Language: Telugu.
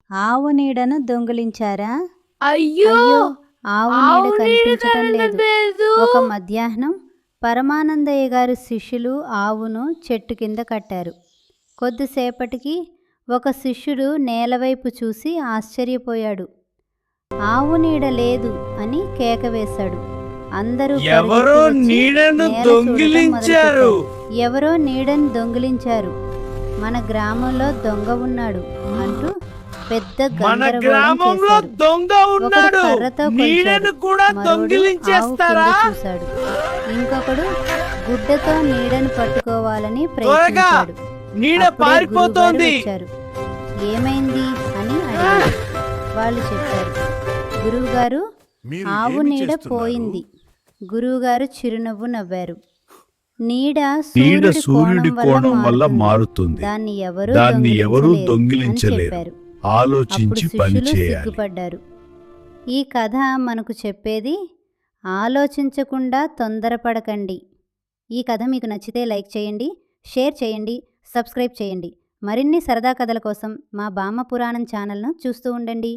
ఆవు నీడను దొంగిలించారా? అయ్యో అయ్యో! ఆవు నీడ ఆవు నీడ కనిపించటం లేదు. కనబడలేదు. ఒక మధ్యాహ్నం పరమానందయ్య గారి శిష్యులు ఆవును చెట్టు కింద కట్టారు. కొద్దిసేపటికి ఒక శిష్యుడు నేలవైపు చూసి ఆశ్చర్యపోయాడు. ఆవు నీడ లేదు అని కేక వేశాడు. అందరూ ఎవరో పరిగెత్తి వచ్చి నీడను నేల దొంగిలించారు. చూడటం ఎవరో నీడను దొంగిలించారు, మన గ్రామంలో దొంగ ఉన్నాడు అంటూ పెద్ద మన గందరగోళం గ్రామంలో చేశారు. దొంగ ఒకడు ఉన్నాడు. కర్రతో నీడను కొలిచాడు. కూడా మరోడు ఆవు దొంగిలించేస్తారా? కింద చూశాడు. ఇంకొకడు గుడ్డతో నీడను పట్టుకోవాలని త్వరగా ప్రయత్నించాడు. నీడ అప్పుడే పారిపోతోంది. గురువుగారు వచ్చారు. ఏమైంది అని అడిగారు. వాళ్ళు చెప్పారు, గురువుగారు, మీరు ఆవు ఏమి నీడ చేస్తున్నారు? పోయింది. గురువుగారు చిరునవ్వు నవ్వారు. నీడ నీడ సూర్యుడి సూర్యుడి కోణం వల్ల మారుతుంది. మారుతుంది. దాన్ని ఎవరూ దొంగిలించలేరు దొంగిలించలేరు అని చెప్పారు. ఆలోచించి అప్పుడు పని శిష్యులు చేయాలి. సిగ్గుపడ్డారు. ఈ కథ మనకు చెప్పేది ఆలోచించకుండా తొందరపడకండి. ఈ కథ మీకు నచ్చితే లైక్ చేయండి, షేర్ చేయండి, సబ్స్క్రైబ్ చేయండి. మరిన్ని సరదా కథల కోసం మా బామ్మ పురాణం ఛానల్ను చూస్తూ ఉండండి.